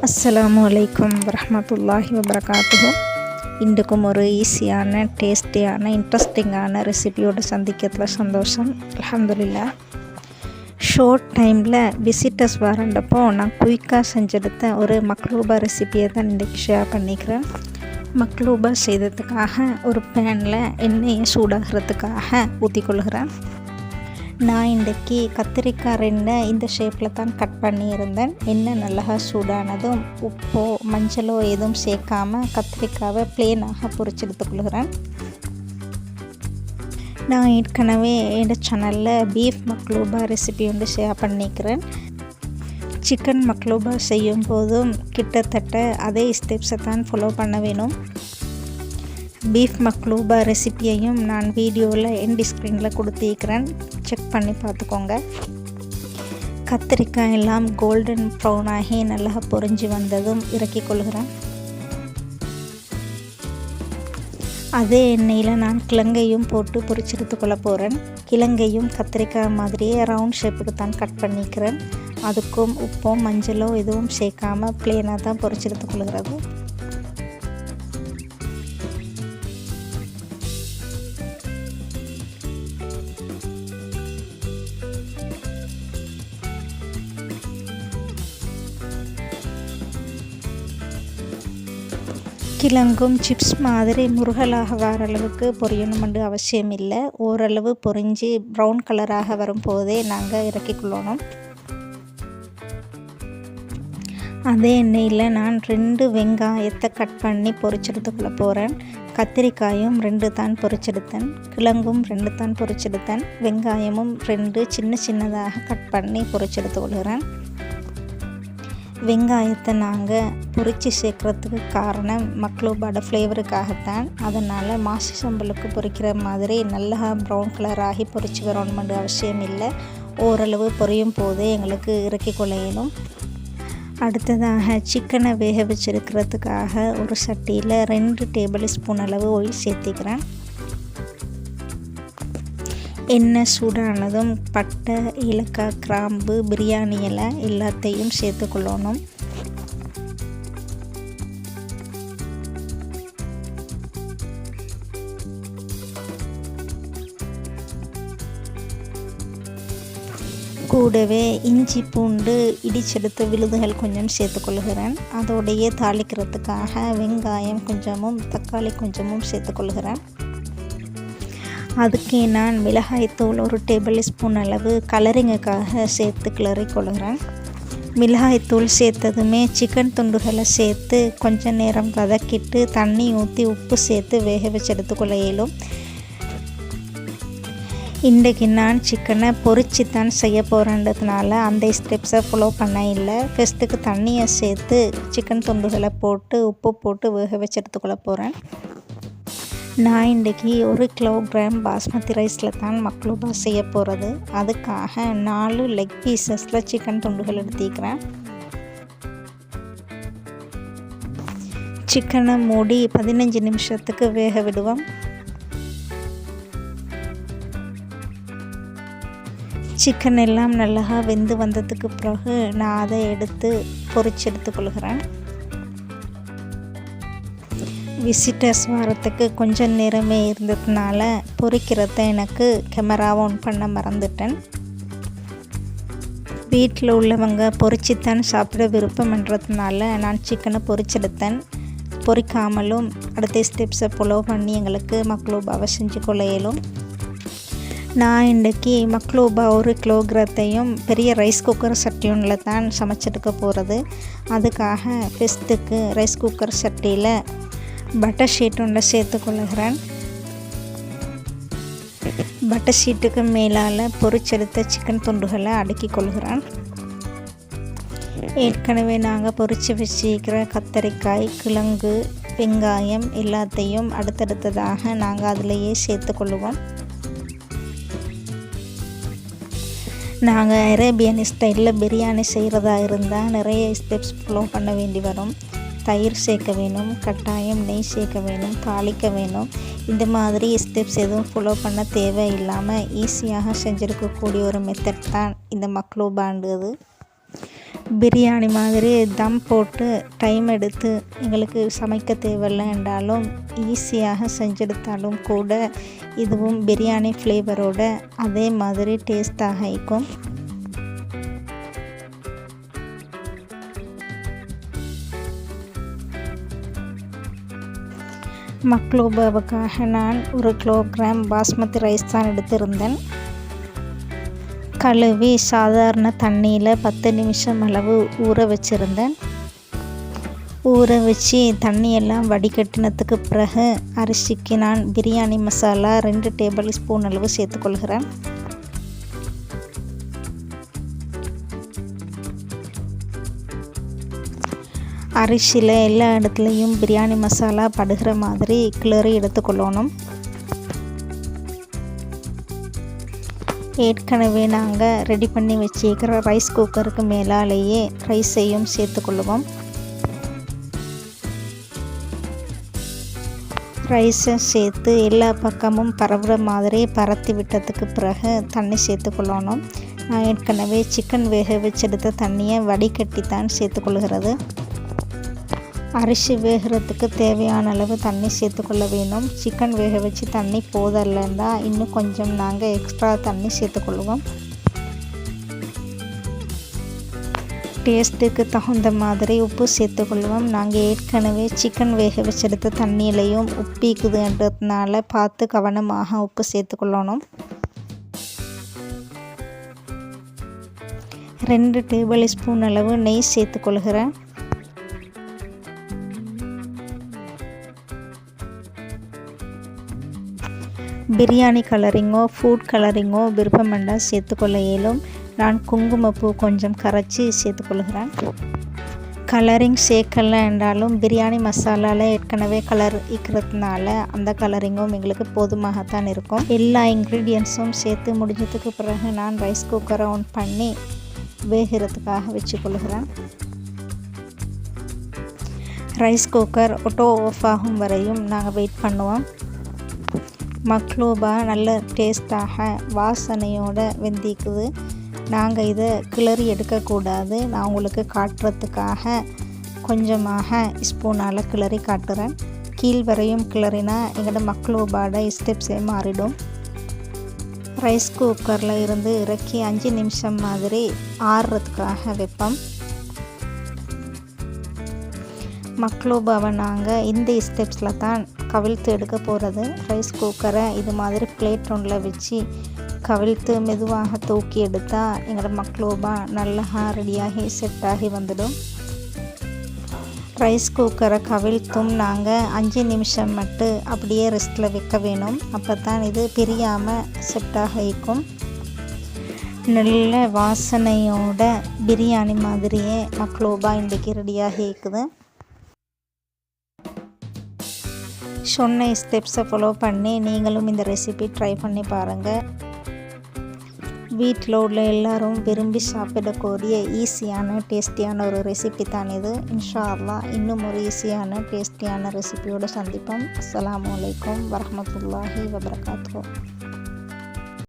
அஸ்ஸலாமுஅலைக்கும் வரஹ்மத்துல்லாஹி வபரகாத்துஹு. இன்றைக்கும் ஒரு ஈஸியான, டேஸ்டியான, இன்ட்ரெஸ்டிங்கான ரெசிபியோடு சந்திக்கிறதுல சந்தோஷம். அல்ஹம்துலில்லாஹ். ஷார்ட் டைமில் விசிட்டர்ஸ் வரண்டப்போ நான் குயிக்காக செஞ்செடுத்த ஒரு மக்லூபா ரெசிபியை தான் இன்றைக்கி ஷேர் பண்ணிக்கிறேன். மக்லூபா செய்ததுக்காக ஒரு பேனில் எண்ணெயை சூடாகிறதுக்காக ஊற்றிக்கொள்கிறேன். நான் இன்றைக்கி கத்திரிக்காய் 2 இந்த ஷேப்பில் தான் கட் பண்ணியிருந்தேன். எண்ணெய் நல்லா சூடானதும் உப்போ மஞ்சளோ எதுவும் சேர்க்காமல் கத்திரிக்காவை ப்ளேனாக பொரிச்சு எடுத்துக்கொள்கிறேன். நான் ஏற்கனவே என்னோட சேனலில் பீஃப் மக்லூபா ரெசிபி ஒன்று ஷேர் பண்ணிக்கிறேன். சிக்கன் மக்லூபா செய்யும் போதும் கிட்டத்தட்ட அதே ஸ்டெப்ஸை தான் ஃபாலோ பண்ண வேணும். பீஃப் மக்லூபா ரெசிப்பியையும் நான் வீடியோவில் எண்ட் ஸ்க்ரீனில் கொடுத்திருக்கிறேன், செக் பண்ணி பார்த்துக்கோங்க. கத்திரிக்காய் எல்லாம் கோல்டன் ப்ரௌன் ஆகி நல்லா பொரிஞ்சு வந்ததும் இறக்கி கொள்கிறேன். அதே எண்ணெயில் நான் கிழங்கையும் போட்டு பொரிச்செடுத்து கொள்ள போகிறேன். கிழங்கையும் கத்திரிக்காய் மாதிரியே ரவுண்ட் ஷேப்புக்கு தான் கட் பண்ணிக்கிறேன். அதுக்கும் உப்போ மஞ்சளோ எதுவும் சேர்க்காமல் ப்ளேனாக தான் பொரிச்செடுத்து கொள்கிறது. கிழங்கும் சிப்ஸ் மாதிரி முருகலாக வர அளவுக்கு பொரியணுமென்று அவசியம் இல்லை. ஓரளவு பொரிஞ்சு ப்ரௌன் கலராக வரும்போதே நாங்கள் இறக்கிக்கொள்ளணும். அதே எண்ணெயில் நான் 2 வெங்காயத்தை கட் பண்ணி பொரிச்செடுத்துக்கொள்ள போகிறேன். கத்திரிக்காயும் 2 தான் பொரிச்செடுத்தேன். கிழங்கும் 2 தான் பொரிச்செடுத்தேன். வெங்காயமும் 2 சின்னதாக கட் பண்ணி பொரிச்செடுத்துக்கொள்கிறேன். வெங்காயத்தை நாங்கள் பொரித்து சேர்க்குறதுக்கு காரணம் மக்லூபாட ஃப்ளேவருக்காகத்தான். அதனால் மாசி சம்பளுக்கு பொரிக்கிற மாதிரி நல்லா ப்ரௌன் கலர் ஆகி பொரிச்சு வரணுமென்று அவசியம் இல்லை. ஓரளவு பொரியும் போதே எங்களுக்கு இறக்கி கொள்ளையணும். அடுத்ததாக சிக்கனை வேக வச்சிருக்கிறதுக்காக ஒரு சட்டியில் 2 டேபிள் ஸ்பூன் அளவு ஆயில் சேர்த்திக்கிறேன். எண்ணெய் சூடானதும் பட்டை, ஏலக்காய், கிராம்பு, பிரியாணி இலை எல்லாத்தையும் சேர்த்துக்கொள்ளணும். கூடவே இஞ்சி பூண்டு இடிச்செடுத்த விழுதுகள் கொஞ்சம் சேர்த்துக்கொள்கிறேன். அதோடையே தாளிக்கிறதுக்காக வெங்காயம் கொஞ்சமும் தக்காளி கொஞ்சமும் சேர்த்துக்கொள்கிறேன். அதுக்கு நான் மிளகாய்த்தூள் ஒரு டேபிள் ஸ்பூன் அளவு கலரிங்குக்காக சேர்த்து கிளறி கொள்கிறேன். மிளகாய்த்தூள் சேர்த்ததுமே சிக்கன் துண்டுகளை சேர்த்து கொஞ்சம் நேரம் வதக்கிட்டு தண்ணி ஊற்றி உப்பு சேர்த்து வேக வச்சு எடுத்துக்கொள்ள இயலும். இன்றைக்கு நான் சிக்கனை பொரிச்சு தான் செய்ய போகிறேன்றதுனால அந்த ஸ்டெப்ஸை ஃபாலோ பண்ண இல்லை. ஃபஸ்ட்டுக்கு தண்ணியை சேர்த்து சிக்கன் துண்டுகளை போட்டு உப்பு போட்டு வேக வச்சு எடுத்துக்கொள்ள போகிறேன். நான் இன்றைக்கி 1 கிலோகிராம் பாஸ்மதி ரைஸில் தான் மக்லூபா செய்ய போகிறது. அதுக்காக 4 லெக் பீசஸில் சிக்கன் துண்டுகள் எடுத்துக்கிறேன். சிக்கனை மூடி 15 நிமிஷத்துக்கு வேக விடுவோம். சிக்கன் எல்லாம் நல்லா வெந்து வந்ததுக்கு பிறகு நான் அதை எடுத்து பொரிச்சு எடுத்துக்கொள்கிறேன். விசிட்டர்ஸ் வரத்துக்கு கொஞ்சம் நேரமே இருந்ததுனால பொரிக்கிறத எனக்கு கேமராவை ஆன் பண்ண மறந்துட்டேன். வீட்டில் உள்ளவங்க பொரிச்சுத்தான் சாப்பிட விருப்பம்ன்றதுனால நான் சிக்கனை பொரிச்செடுத்தேன். பொரிக்காமலும் அடுத்த ஸ்டெப்ஸை ஃபாலோ பண்ணி எங்களுக்கு மக்லூபாவை செஞ்சு கொள்ள இயலும். நான் இன்றைக்கி மக்லூபா 1 கிலோகிராத்தையும் பெரிய ரைஸ் குக்கர் சட்டி ஒன்றில் தான் சமைச்செடுக்க போகிறது. அதுக்காக ஃபஸ்ட்டுக்கு ரைஸ் குக்கர் சட்டியில் பட்டர் ஷீட் ஒன்றை சேர்த்துக்கொள்கிறேன். பட்டர் ஷீட்டுக்கு மேலால் பொரிச்செடுத்த சிக்கன் துண்டுகளை அடுக்கி கொள்கிறேன். ஏற்கனவே நாங்கள் பொரித்து வச்சுக்கிற கத்தரிக்காய், கிழங்கு, வெங்காயம் எல்லாத்தையும் அடுத்தடுத்ததாக நாங்கள் அதிலேயே சேர்த்துக்கொள்ளுவோம். நாங்கள் அரேபியன் ஸ்டைலில் பிரியாணி செய்கிறதா இருந்தால் நிறைய ஸ்டெப்ஸ் ஃபாலோ பண்ண வேண்டி வரும். தயிர் சேர்க்க வேணும், கட்டாயம் நெய் சேர்க்க வேணும், தாளிக்க வேணும். இந்த மாதிரி ஸ்டெப்ஸ் எதுவும் ஃபாலோ பண்ண தேவை இல்லாமல் ஈஸியாக செஞ்சுருக்கக்கூடிய ஒரு மெத்தட் தான் இந்த மக்லூபான்றது. பிரியாணி மாதிரி தம் போட்டு டைம் எடுத்து எங்களுக்கு சமைக்க தேவையில்லை என்றாலும் ஈஸியாக செஞ்செடுத்தாலும் கூட இதுவும் பிரியாணி ஃப்ளேவரோட அதே மாதிரி டேஸ்ட்டாக இருக்கும். மக்லூபாவுக்காக நான் 1 கிலோகிராம் பாஸ்மதி ரைஸ் தான் எடுத்திருந்தேன். கழுவி சாதாரண தண்ணியில் 10 நிமிஷம் அளவு ஊற வச்சுருந்தேன். ஊற வச்சு தண்ணியெல்லாம் வடிகட்டினதுக்கு பிறகு அரிசிக்கு நான் பிரியாணி மசாலா 2 டேபிள் ஸ்பூன் அளவு சேர்த்துக்கொள்கிறேன். அரிசியில் எல்லா இடத்துலையும் பிரியாணி மசாலா படுகிற மாதிரி கிளறி எடுத்துக்கொள்ளணும். ஏற்கனவே நாங்கள் ரெடி பண்ணி வச்சுக்கிற ரைஸ் குக்கருக்கு மேலாலேயே ரைஸையும் சேர்த்துக்கொள்ளுவோம். ரைஸை சேர்த்து எல்லா பக்கமும் பரவுற மாதிரி பரத்தி விட்டதுக்கு பிறகு தண்ணி சேர்த்துக்கொள்ளணும். நான் ஏற்கனவே சிக்கன் வேக வச்செடுத்த தண்ணியை வடிகட்டி தான் சேர்த்துக்கொள்கிறது. அரிசி வேகிறதுக்கு தேவையான அளவு தண்ணி சேர்த்துக்கொள்ள வேணும். சிக்கன் வேக வச்சு தண்ணி போதலைன்னா இன்னும் கொஞ்சம் நாங்கள் எக்ஸ்ட்ரா தண்ணி சேர்த்துக்கொள்வோம். டேஸ்ட்டுக்கு தகுந்த மாதிரி உப்பு சேர்த்துக்கொள்வோம். நாங்கள் ஏற்கனவே சிக்கன் வேக வச்செடுத்த தண்ணியிலையும் உப்பிக்குதுன்றதுனால பார்த்து கவனமாக உப்பு சேர்த்துக்கொள்ளணும். 2 டேபிள் ஸ்பூன் அளவு நெய் சேர்த்துக்கொள்கிறேன். பிரியாணி கலரிங்கோ ஃபுட் கலரிங்கோ விருப்பமெண்டால் சேர்த்துக்கொள்ள இயலும். நான் குங்குமப்பூ கொஞ்சம் கரைச்சி சேர்த்துக்கொள்கிறேன். கலரிங் சேர்க்கலை என்றாலும் பிரியாணி மசாலாவில் ஏற்கனவே கலர் இருக்கிறதுனால அந்த கலரிங்கும் எங்களுக்கு போதுமாகத்தான் இருக்கும். எல்லா இன்க்ரீடியன்ஸும் சேர்த்து முடிஞ்சதுக்கு பிறகு நான் ரைஸ் குக்கரை ஆன் பண்ணி வேகிறதுக்காக வச்சுக்கொள்கிறேன். ரைஸ் குக்கர் ஆட்டோ ஆஃப் ஆகும் வரையும் நாங்கள் வெயிட் பண்ணுவோம். மக்லூபா நல்ல டேஸ்ட்டாக வாசனையோடு வெந்திக்குது. நாங்கள் இதை கிளறி எடுக்கக்கூடாது. நான் உங்களுக்கு காட்டுறதுக்காக கொஞ்சமாக ஸ்பூனால் கிளறி காட்டுறேன். கீழ் வரையும் கிளறினா எங்களோட மக்லூபாவோட ஸ்டெப்ஸே மாறிடும். ரைஸ் குக்கரில் இருந்து இறக்கி 5 நிமிஷம் மாதிரி ஆறுறதுக்காக வைப்போம். மக்லூபாவை நாங்கள் இந்த ஸ்டெப்ஸில் தான் கவிழ்த்து எடுக்க போகிறது. ரைஸ் குக்கரை இது மாதிரி பிளேட் ஒன்றில் வச்சு கவிழ்த்து மெதுவாக தூக்கி எடுத்தால் எங்களோட மக்லூபா நல்லா ரெடியாகி செட்டாகி வந்துடும். ரைஸ் குக்கரை கவிழ்த்தும் நாங்கள் 5 நிமிஷம் மட்டும் அப்படியே ரெஸ்ட்டில் வைக்க வேணும். அப்போ தான் இது பிரியாமல் செட்டாக இருக்கும். நல்ல வாசனையோட பிரியாணி மாதிரியே மக்லூபா இன்றைக்கி ரெடியாகி இருக்குது. சொன்ன ஸ்டெப்ஸை ஃபாலோ பண்ணி நீங்களும் இந்த ரெசிபி ட்ரை பண்ணி பாருங்கள். வீட்டில் உள்ள எல்லோரும் விரும்பி சாப்பிடக்கூடிய ஈஸியான டேஸ்டியான ஒரு ரெசிபி தான் இது. இன்ஷா அல்லாஹ் இன்னும் ஒரு ஈஸியான டேஸ்டியான ரெசிபியோடு சந்திப்போம். அஸ்ஸலாமு அலைக்கும் வரஹ்மத்துல்லாஹி வபரகாத்துஹு.